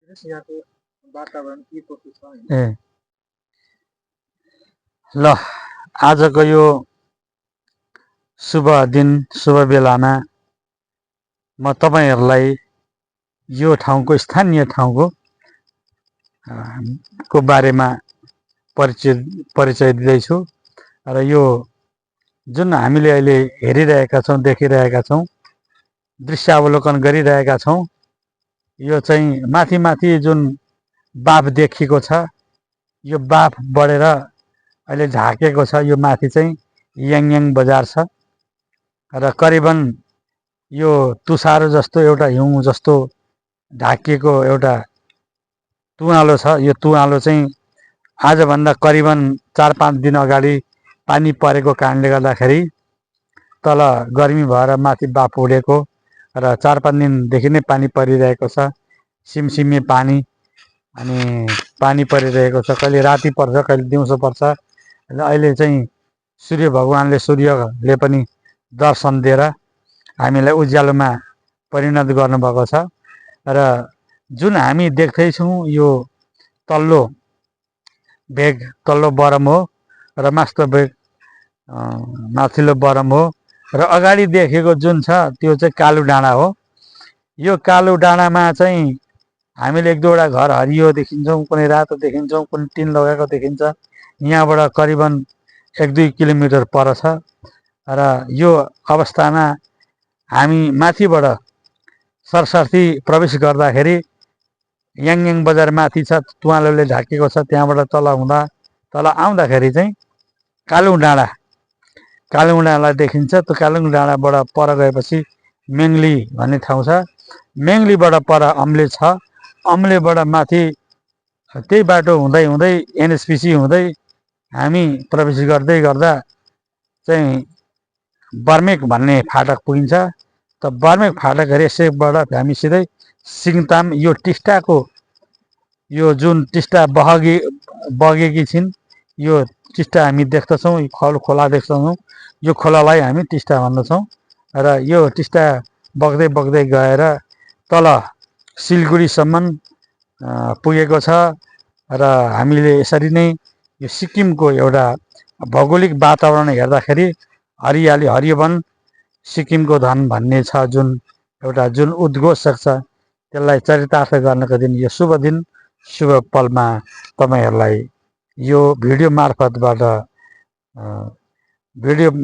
यहाँको वातावरण के कस्तो छ हैन? ए ल आजको यो शुभ दिन शुभ बेलामा म तपाईहरुलाई यो ठाउँको स्थानीय ठाउँको को बारेमा परिचय दिँदैछु र यो जुन हामीले अहिले हेरिरहेका छौं देखिरहेका छौं दृश्यावलोकन गरिरहेका छौं यो चाहिँ माथि माथि जुन बाफ देखिएको छ यो बाफ बढेर अहिले झाकेको छ यो माथि चाहिँ याङयाङ बजार छ र करिबन यो तुषारो जस्तो एउटा हिउँ जस्तो ढाकिएको एउटा तुवालो छ यो तुवालो चाहिँ आजभन्दा करिबन 4-5 दिन अगाडि पानी परेको कारणले गर्दाखेरि तल गर्मी भएर माथि बाफ उडेको र 4-5 दिनदेखि नै पानी परिरहेको छ सिमसिमे पानी अनि पानी परिरहेको छ कहिले राति पर्छ कहिले दिउँसो पर्छ र अहिले चाहिँ सूर्य भगवानले सूर्यले पनि दर्शन दिएर हामीलाई उज्यालोमा परिणत गर्नुभएको छ र जुन हामी देख्दै छौं यो तल्लो भेग तल्लो बरम हो र वास्तविक माथिल्लो बरम हो र अगाडि देखेको जुन छ त्यो चाहिँ कालु डाँडा हो यो कालु डाँडामा चाहिँ हामीले एक दुईवटा घर हरियो देखिन्छौं कुनै रातो देखिन्छौं कुनै टिन लगाएको देखिन्छ यहाँबाट करिबन 1-2 किलोमिटर पर छ र यो अवस्थामा हामी माथिबाट सरसर्ती प्रवेश गर्दाखेरि याङयाङ बजार माथि छ तुवालोले ढाकेको छ त्यहाँबाट तल आउँदाखेरि चाहिँ कालुङ डाँडालाई देखिन्छ त्यो कालुङ डाँडाबाट पर गएपछि मेङली भन्ने ठाउँ छ मेङलीबाट पर अम्ले छ अम्लेबाट माथि त्यही बाटो हुँदै हुँदै एनएसपीसी हुँदै हामी प्रवेश गर्दै गर्दा चाहिँ बर्मेक भन्ने फाटक पुगिन्छ त बर्मेक फाटक रेसेबाट हामी सिधै सिङताम यो टिस्टाको यो जुन टिस्टा बगेकी छिन् यो टिस्टा हामी देख्दछौं खोला देख्दछौं यो खोलालाई हामी टिस्टा भन्दछौं र यो टिस्टा बग्दै बग्दै गएर तल सिलगढीसम्म पुगेको छ र हामीले यसरी नै यो सिक्किमको एउटा भौगोलिक वातावरण हेर्दाखेरि हरियाली हरियोवन सिक्किमको धन भन्ने छ जुन एउटा जुन उद्घोषक छ त्यसलाई चरितार्थ गर्नको दिन यो शुभ दिन शुभ पलमा तपाईहरुलाई यो भिडियो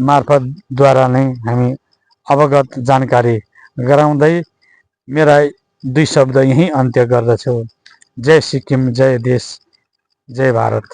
मार्फतद्वारा नै हामी अवगत जानकारी गराउँदै मेरा 2 शब्द यही अन्त्य गर्दछु जय सिक्किम जय देश जय भारत।